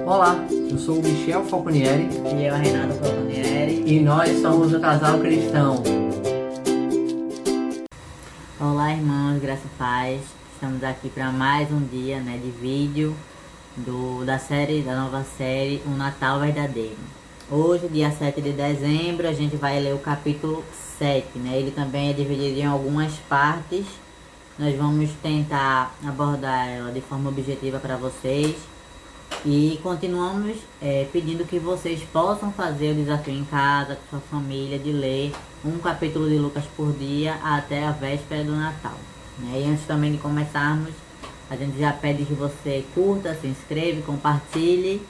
Olá, eu sou o Michel Falconieri E eu, Renato Falconieri. e nós somos o Casal Cristão. Olá, irmãos, graça e paz. Estamos aqui para mais um dia, de vídeo da nova série O Natal Verdadeiro. Hoje, dia 7 de dezembro, a gente vai ler o capítulo 7, Ele também é dividido em algumas partes. Nós vamos tentar abordar ela de forma objetiva para vocês. E continuamos pedindo que vocês possam fazer o desafio em casa, com sua família, de ler um capítulo de Lucas por dia até a véspera do Natal. E antes também de começarmos, a gente já pede que você curta, se inscreva, compartilhe.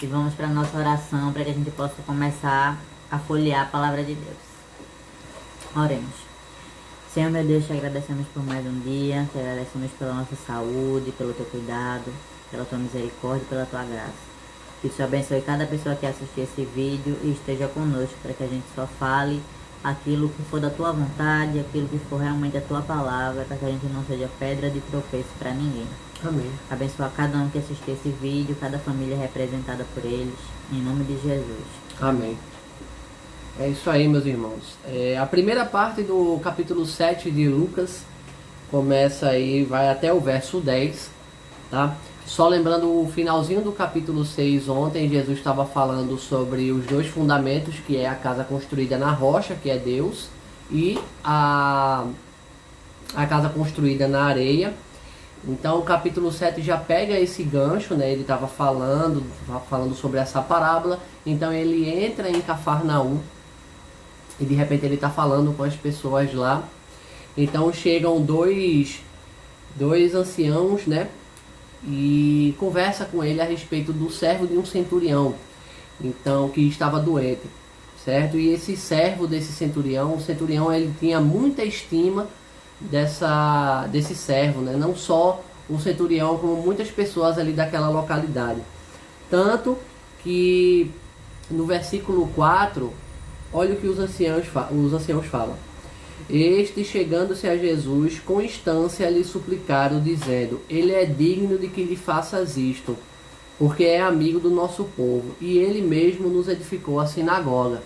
E vamos para a nossa oração, para que a gente possa começar a folhear a palavra de Deus. Oremos. Senhor meu Deus, te agradecemos por mais um dia, te agradecemos pela nossa saúde, pelo teu cuidado, pela tua misericórdia e pela tua graça. Que o Senhor abençoe cada pessoa que assistir esse vídeo e esteja conosco, para que a gente só fale aquilo que for da tua vontade, aquilo que for realmente a tua palavra, para que a gente não seja pedra de tropeço para ninguém. Amém. Abençoa cada um que assistir esse vídeo, cada família representada por eles, em nome de Jesus. Amém. É isso aí, meus irmãos. A primeira parte do capítulo 7 de Lucas começa aí, vai até o verso 10, tá? Só lembrando o finalzinho do capítulo 6, ontem Jesus estava falando sobre os dois fundamentos, que é a casa construída na rocha, que é Deus, e a casa construída na areia. Então o capítulo 7 já pega esse gancho, ele estava falando sobre essa parábola. Então ele entra em Cafarnaum e de repente ele está falando com as pessoas lá. Então chegam dois anciãos, e conversa com ele a respeito do servo de um centurião, então, que estava doente, certo? E esse servo desse centurião, o centurião, ele tinha muita estima desse servo, não só o centurião, como muitas pessoas ali daquela localidade. Tanto que no versículo 4, olha o que os anciãos falam. Este, chegando-se a Jesus, com instância lhe suplicaram, dizendo: ele é digno de que lhe faças isto, porque é amigo do nosso povo, e ele mesmo nos edificou a sinagoga.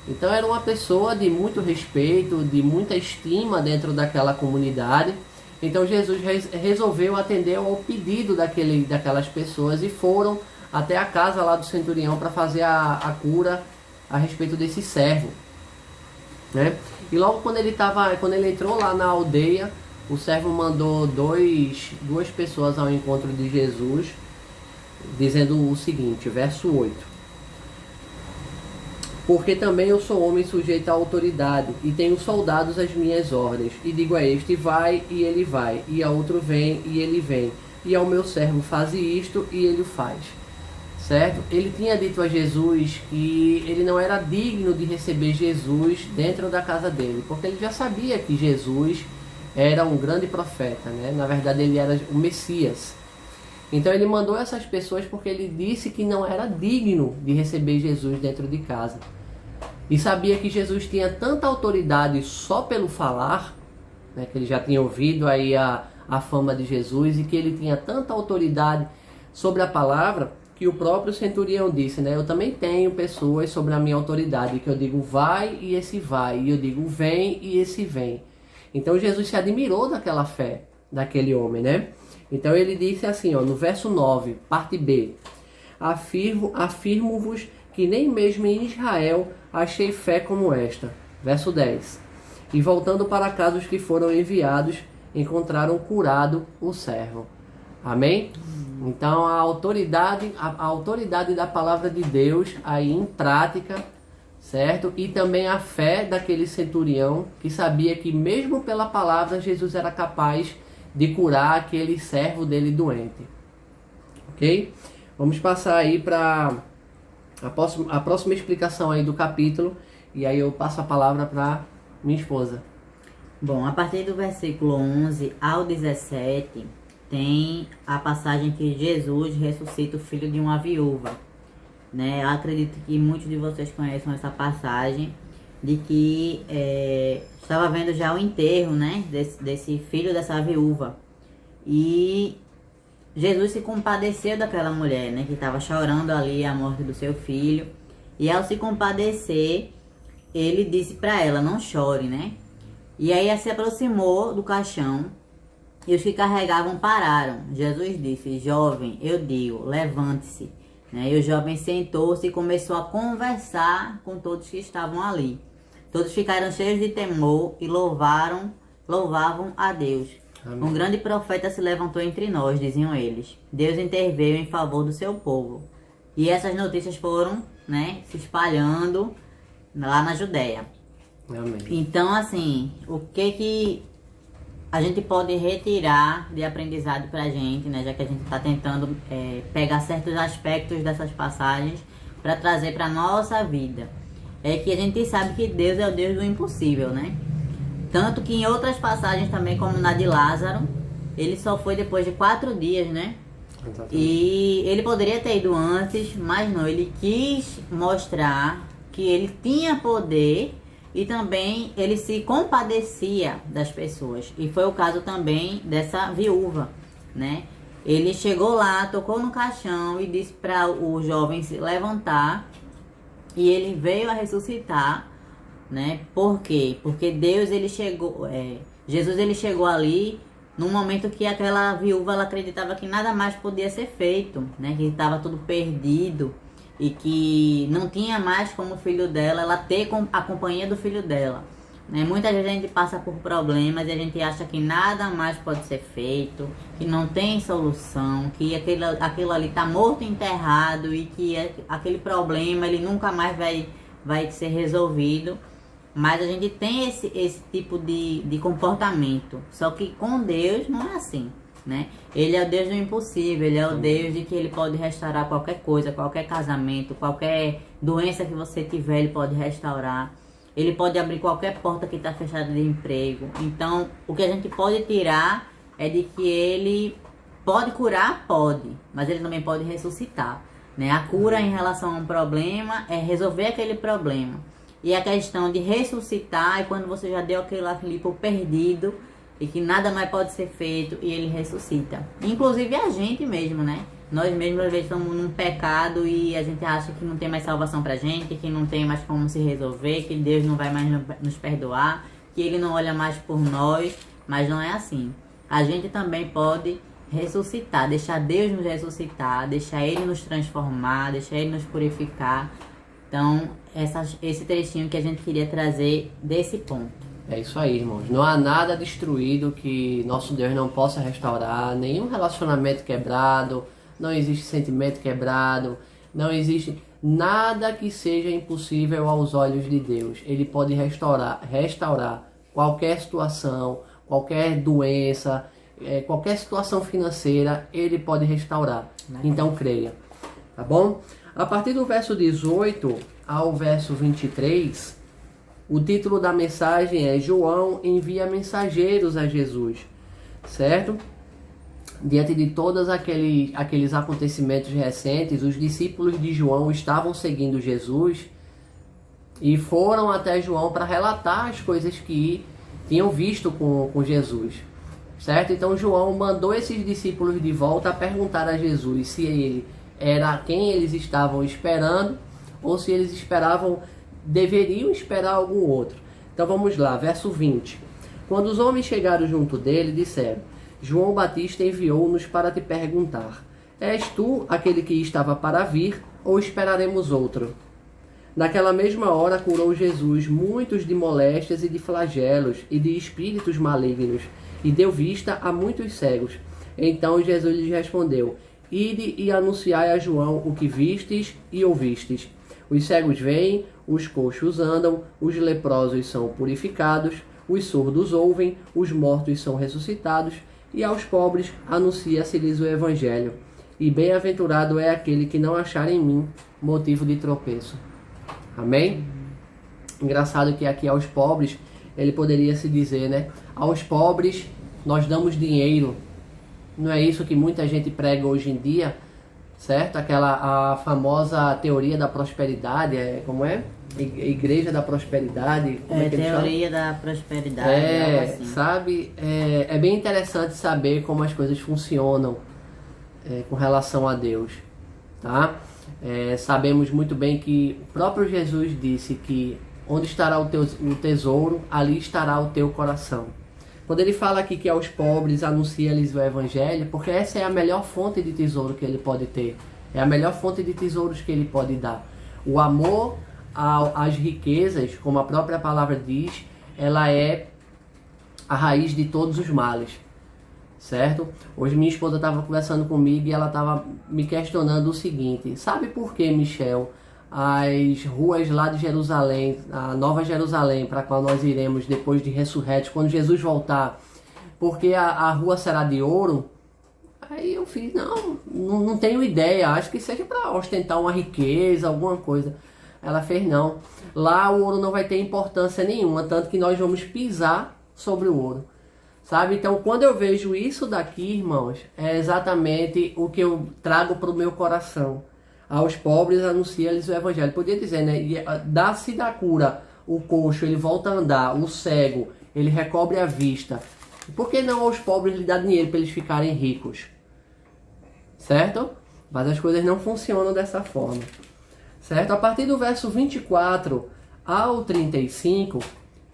Então era uma pessoa de muito respeito, de muita estima dentro daquela comunidade. Então Jesus resolveu atender ao pedido daquelas pessoas e foram até a casa lá do centurião para fazer a cura a respeito desse servo, E logo quando ele entrou lá na aldeia, o servo mandou duas pessoas ao encontro de Jesus, dizendo o seguinte, verso 8: porque também eu sou homem sujeito à autoridade, e tenho soldados às minhas ordens, e digo a este: vai, e ele vai, e a outro: vem, e ele vem, e ao meu servo: faze isto, e ele o faz. Certo? Ele tinha dito a Jesus que ele não era digno de receber Jesus dentro da casa dele, porque ele já sabia que Jesus era um grande profeta, Na verdade, ele era o Messias. Então ele mandou essas pessoas porque ele disse que não era digno de receber Jesus dentro de casa. E sabia que Jesus tinha tanta autoridade só pelo falar, que ele já tinha ouvido aí a fama de Jesus, e que ele tinha tanta autoridade sobre a palavra, que o próprio centurião disse, eu também tenho pessoas sobre a minha autoridade, que eu digo vai e esse vai, e eu digo vem e esse vem. Então Jesus se admirou daquela fé daquele homem, Então ele disse assim, no verso 9, parte B: afirmo-vos que nem mesmo em Israel achei fé como esta. Verso 10: e voltando para casa os que foram enviados, encontraram curado o servo. Amém? Então a autoridade da palavra de Deus aí em prática, certo? E também a fé daquele centurião, que sabia que mesmo pela palavra Jesus era capaz de curar aquele servo dele doente. Ok? Vamos passar aí para a próxima explicação aí do capítulo, e aí eu passo a palavra para minha esposa. Bom, a partir do versículo 11 ao 17, tem a passagem que Jesus ressuscita o filho de uma viúva. Eu acredito que muitos de vocês conheçam essa passagem, de que estava vendo já o enterro, desse filho dessa viúva. E Jesus se compadeceu daquela mulher, né, que estava chorando ali a morte do seu filho. E ao se compadecer, ele disse para ela, não chore, né? E aí ela se aproximou do caixão e os que carregavam pararam. Jesus disse, jovem, eu digo, levante-se. Né? E o jovem sentou-se e começou a conversar com todos que estavam ali. Todos ficaram cheios de temor e louvavam a Deus. Amém. Um grande profeta se levantou entre nós, diziam eles. Deus interveio em favor do seu povo. E essas notícias foram, né, se espalhando lá na Judéia. Amém. Então, assim, o que a gente pode retirar de aprendizado pra gente, né? Já que a gente está tentando pegar certos aspectos dessas passagens para trazer para nossa vida. É que a gente sabe que Deus é o Deus do impossível, né? Tanto que em outras passagens também, como na de Lázaro, ele só foi depois de 4 dias, né? Exatamente. E ele poderia ter ido antes, mas não. Ele quis mostrar que ele tinha poder e também ele se compadecia das pessoas. E foi o caso também dessa viúva, né? Ele chegou lá, tocou no caixão e disse para o jovem se levantar. E ele veio a ressuscitar, né? Por quê? Porque Deus, ele chegou, Jesus, ele chegou ali num momento que aquela viúva, ela acreditava que nada mais podia ser feito, né? Que estava tudo perdido e que não tinha mais como o filho dela, ela ter a companhia do filho dela, né? Muitas vezes a gente passa por problemas e a gente acha que nada mais pode ser feito, que não tem solução, que aquilo ali está morto e enterrado e que aquele problema ele nunca mais vai ser resolvido. Mas a gente tem esse tipo de comportamento. Só que com Deus não é assim, né? Ele é o Deus do impossível. Ele é o Deus de que ele pode restaurar qualquer coisa, qualquer casamento, qualquer doença que você tiver, ele pode restaurar. Ele pode abrir qualquer porta que está fechada de emprego. Então, o que a gente pode tirar é de que ele pode curar, pode. Mas ele também pode ressuscitar, né? A cura em relação a um problema é resolver aquele problema. E a questão de ressuscitar é quando você já deu aquele ali por perdido e que nada mais pode ser feito e ele ressuscita. Inclusive a gente mesmo, né? Nós mesmos às vezes estamos num pecado e a gente acha que não tem mais salvação pra gente, que não tem mais como se resolver, que Deus não vai mais nos perdoar, que Ele não olha mais por nós, mas não é assim. A gente também pode ressuscitar, deixar Deus nos ressuscitar, deixar Ele nos transformar, deixar Ele nos purificar. Então, esse trechinho que a gente queria trazer desse ponto. É isso aí, irmãos. Não há nada destruído que nosso Deus não possa restaurar, nenhum relacionamento quebrado, não existe sentimento quebrado, não existe nada que seja impossível aos olhos de Deus. Ele pode restaurar qualquer situação, qualquer doença, qualquer situação financeira, Ele pode restaurar. Então creia, tá bom? A partir do verso 18 ao verso 23, o título da mensagem é João envia mensageiros a Jesus, certo? Diante de todos aqueles acontecimentos recentes, os discípulos de João estavam seguindo Jesus e foram até João para relatar as coisas que tinham visto com Jesus, certo? Então João mandou esses discípulos de volta a perguntar a Jesus se ele era quem eles estavam esperando ou se eles deveriam esperar algum outro. Então vamos lá, verso 20. Quando os homens chegaram junto dele, disseram: João Batista enviou-nos para te perguntar: és tu aquele que estava para vir, ou esperaremos outro? Naquela mesma hora curou Jesus muitos de moléstias e de flagelos e de espíritos malignos, e deu vista a muitos cegos. Então Jesus lhes respondeu: ide e anunciai a João o que vistes e ouvistes. Os cegos veem, os coxos andam, os leprosos são purificados, os surdos ouvem, os mortos são ressuscitados, e aos pobres anuncia-se-lhes o Evangelho. E bem-aventurado é aquele que não achar em mim motivo de tropeço. Amém? Engraçado que aqui aos pobres, ele poderia se dizer, né? Aos pobres nós damos dinheiro. Não é isso que muita gente prega hoje em dia, certo? A famosa teoria da prosperidade, como é? Igreja da prosperidade. Como é que teoria da prosperidade. Algo assim. Sabe? É bem interessante saber como as coisas funcionam, com relação a Deus, tá? Sabemos muito bem que o próprio Jesus disse que onde estará o tesouro, ali estará o teu coração. Quando ele fala aqui que aos pobres anuncia-lhes o evangelho, porque essa é a melhor fonte de tesouro que ele pode ter. É a melhor fonte de tesouros que ele pode dar. O amor às riquezas, como a própria palavra diz, ela é a raiz de todos os males. Certo? Hoje minha esposa estava conversando comigo e ela estava me questionando o seguinte: sabe por que, Michel, as ruas lá de Jerusalém, a Nova Jerusalém, para a qual nós iremos depois de ressurretos, quando Jesus voltar, porque a rua será de ouro? Aí eu fiz, não tenho ideia, acho que seja para ostentar uma riqueza, alguma coisa. Ela fez, não, lá o ouro não vai ter importância nenhuma, tanto que nós vamos pisar sobre o ouro. Sabe? Então, quando eu vejo isso daqui, irmãos, é exatamente o que eu trago para o meu coração. Aos pobres anuncia-lhes o evangelho. Podia dizer, né? Dá-se da cura o coxo, ele volta a andar, o cego, ele recobre a vista. Por que não aos pobres lhe dar dinheiro para eles ficarem ricos? Certo? Mas as coisas não funcionam dessa forma. Certo? A partir do verso 24 ao 35...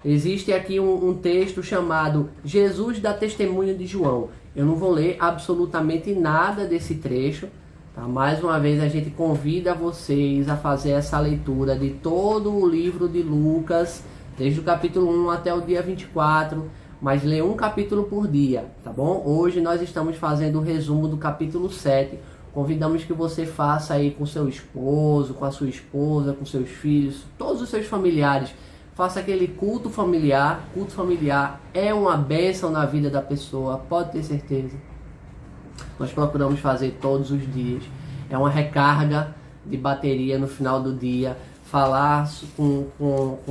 existe aqui um texto chamado Jesus dá testemunho de João. Eu não vou ler absolutamente nada desse trecho. Tá? Mais uma vez a gente convida vocês a fazer essa leitura de todo o livro de Lucas, desde o capítulo 1 até o dia 24, mas lê um capítulo por dia, tá bom? Hoje nós estamos fazendo o resumo do capítulo 7. Convidamos que você faça aí com seu esposo, com a sua esposa, com seus filhos, todos os seus familiares. Faça aquele culto familiar. Culto familiar é uma bênção na vida da pessoa, pode ter certeza. Nós procuramos fazer todos os dias. É uma recarga de bateria no final do dia. Falar com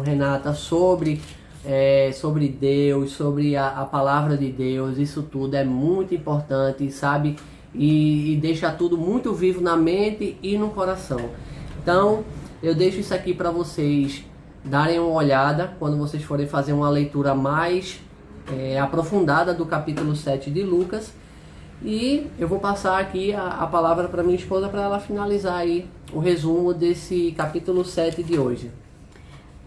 Renata sobre Deus, sobre a palavra de Deus. Isso tudo é muito importante, sabe? E deixa tudo muito vivo na mente e no coração. Então, eu deixo isso aqui para vocês darem uma olhada quando vocês forem fazer uma leitura mais aprofundada do capítulo 7 de Lucas. E eu vou passar aqui a palavra para minha esposa para ela finalizar aí o resumo desse capítulo 7 de hoje.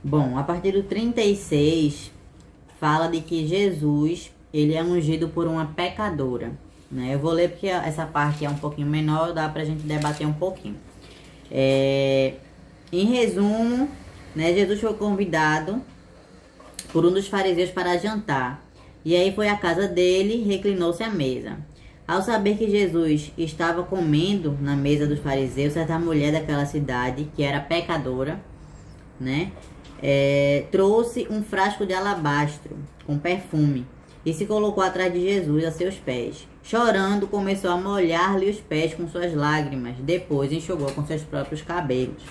Bom, a partir do 36 fala de que Jesus, ele é ungido por uma pecadora, né? Eu vou ler porque essa parte é um pouquinho menor, dá pra gente debater um pouquinho. Em resumo, né, Jesus foi convidado por um dos fariseus para jantar. E aí foi à casa dele e reclinou-se à mesa. Ao saber que Jesus estava comendo na mesa dos fariseus, certa mulher daquela cidade, que era pecadora, né, trouxe um frasco de alabastro com perfume e se colocou atrás de Jesus a seus pés. Chorando, começou a molhar-lhe os pés com suas lágrimas. Depois enxugou com seus próprios cabelos,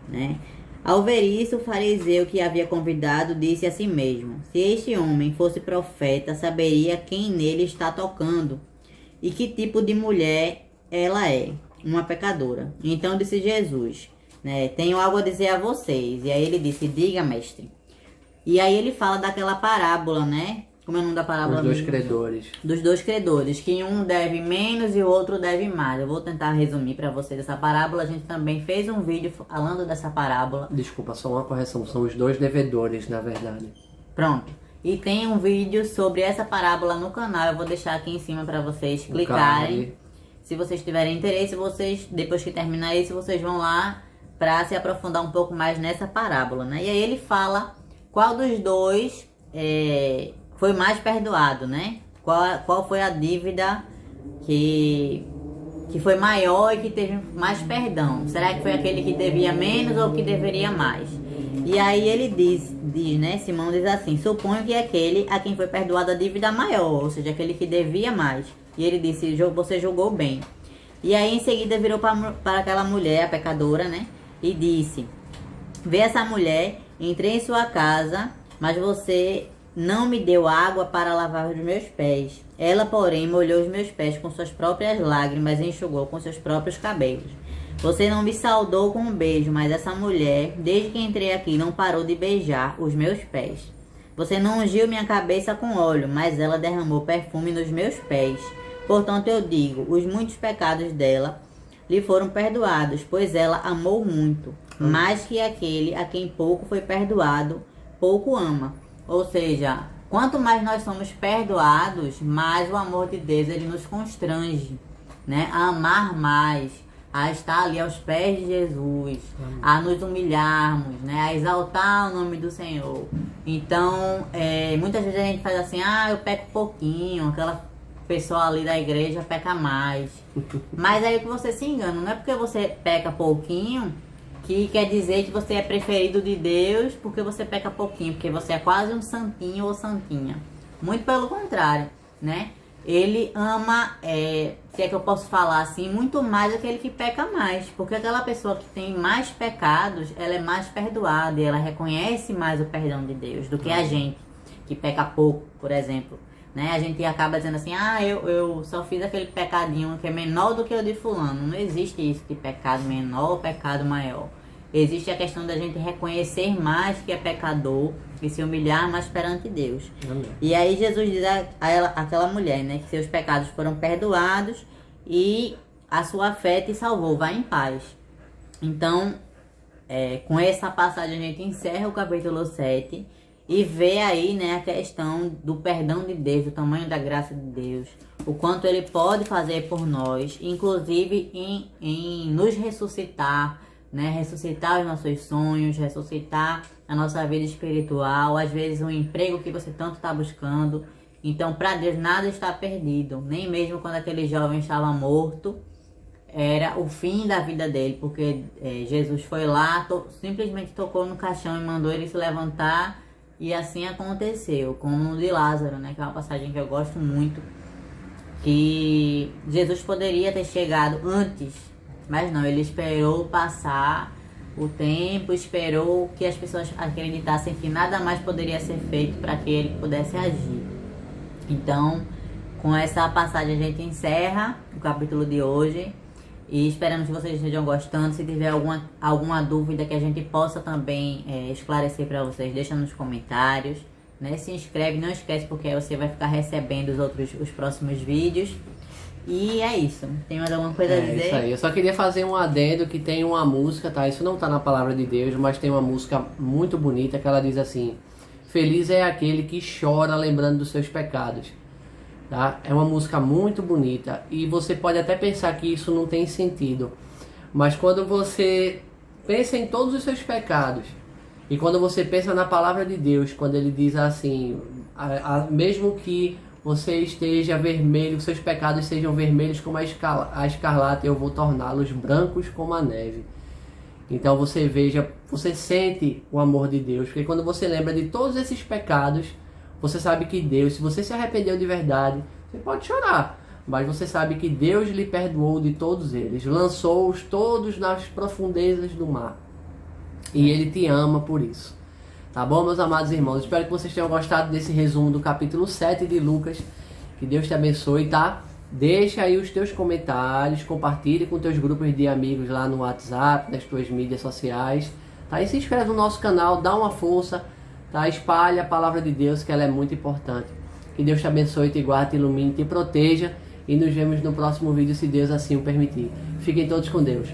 né? Ao ver isso, o fariseu que havia convidado disse a si mesmo: se este homem fosse profeta, saberia quem nele está tocando e que tipo de mulher ela é, uma pecadora. Então disse Jesus, né, tenho algo a dizer a vocês. E aí ele disse: diga, mestre. E aí ele fala daquela parábola, né? Como é o nome da parábola? Os dois credores. Dos dois credores, que um deve menos e o outro deve mais. Eu vou tentar resumir para vocês essa parábola. A gente também fez um vídeo falando dessa parábola. Desculpa, só uma correção. São os dois devedores, na verdade. Pronto. E tem um vídeo sobre essa parábola no canal. Eu vou deixar aqui em cima para vocês clicarem. Se vocês tiverem interesse, vocês, depois que terminar isso, vocês vão lá para se aprofundar um pouco mais nessa parábola, né? E aí ele fala qual dos dois foi mais perdoado, né? Qual foi a dívida que foi maior e que teve mais perdão? Será que foi aquele que devia menos ou que deveria mais? E aí ele diz, né? Simão diz assim: suponho que é aquele a quem foi perdoada a dívida maior, ou seja, aquele que devia mais. E ele disse: você julgou bem. E aí em seguida virou para aquela mulher, a pecadora, né? E disse: vê essa mulher, entrei em sua casa, mas você não me deu água para lavar os meus pés. Ela, porém, molhou os meus pés com suas próprias lágrimas e enxugou com seus próprios cabelos. Você não me saudou com um beijo, mas essa mulher, desde que entrei aqui, não parou de beijar os meus pés. Você não ungiu minha cabeça com óleo, mas ela derramou perfume nos meus pés. Portanto, eu digo, os muitos pecados dela lhe foram perdoados, pois ela amou muito, mais que aquele a quem pouco foi perdoado, pouco ama. Ou seja, quanto mais nós somos perdoados, mais o amor de Deus ele nos constrange, né? A amar mais, a estar ali aos pés de Jesus, a nos humilharmos, né? A exaltar o nome do Senhor. Então, muitas vezes a gente faz assim, eu peco pouquinho, aquela pessoa ali da igreja peca mais. Mas aí que você se engana, não é porque você peca pouquinho que quer dizer que você é preferido de Deus porque você peca pouquinho, porque você é quase um santinho ou santinha. Muito pelo contrário, né? Ele ama, se é que eu posso falar assim, muito mais aquele que peca mais. Porque aquela pessoa que tem mais pecados, ela é mais perdoada e ela reconhece mais o perdão de Deus do que a gente, que peca pouco, por exemplo. Né? A gente acaba dizendo assim, eu só fiz aquele pecadinho que é menor do que o de fulano. Não existe isso de pecado menor ou pecado maior. Existe a questão da gente reconhecer mais que é pecador e se humilhar mais perante Deus. Amém. E aí Jesus diz a ela, aquela mulher, né, que seus pecados foram perdoados e a sua fé te salvou, vá em paz. Então, com essa passagem a gente encerra o capítulo 7 e vê aí, né, a questão do perdão de Deus, do tamanho da graça de Deus, o quanto Ele pode fazer por nós, inclusive em nos ressuscitar, né, ressuscitar os nossos sonhos, ressuscitar a nossa vida espiritual, às vezes um emprego que você tanto está buscando. Então, para Deus nada está perdido, nem mesmo quando aquele jovem estava morto, era o fim da vida dele, porque Jesus foi lá, simplesmente tocou no caixão e mandou ele se levantar, e assim aconteceu, como o de Lázaro, né, que é uma passagem que eu gosto muito, que Jesus poderia ter chegado antes, mas não, ele esperou passar o tempo, esperou que as pessoas acreditassem que nada mais poderia ser feito para que ele pudesse agir. Então, com essa passagem a gente encerra o capítulo de hoje e esperamos que vocês estejam gostando. Se tiver alguma dúvida que a gente possa também esclarecer para vocês, deixa nos comentários, né? Se inscreve, não esquece, porque aí você vai ficar recebendo os próximos vídeos. E é isso. Tem mais alguma coisa a dizer? É isso aí. Eu só queria fazer um adendo que tem uma música, tá? Isso não tá na palavra de Deus, mas tem uma música muito bonita que ela diz assim: feliz é aquele que chora lembrando dos seus pecados. Tá? É uma música muito bonita e você pode até pensar que isso não tem sentido. Mas quando você pensa em todos os seus pecados e quando você pensa na palavra de Deus, quando ele diz assim, mesmo que você esteja vermelho, seus pecados sejam vermelhos como a escarlata, eu vou torná-los brancos como a neve. Então você veja, você sente o amor de Deus, porque quando você lembra de todos esses pecados, você sabe que Deus, se você se arrependeu de verdade, você pode chorar, mas você sabe que Deus lhe perdoou de todos eles, lançou-os todos nas profundezas do mar. E Ele te ama por isso. Tá bom, meus amados irmãos? Espero que vocês tenham gostado desse resumo do capítulo 7 de Lucas. Que Deus te abençoe, tá? Deixa aí os teus comentários, compartilhe com teus grupos de amigos lá no WhatsApp, nas tuas mídias sociais, tá? E se inscreve no nosso canal, dá uma força, tá? Espalha a palavra de Deus, que ela é muito importante. Que Deus te abençoe, te guarde, te ilumine, te proteja. E nos vemos no próximo vídeo, se Deus assim o permitir. Fiquem todos com Deus.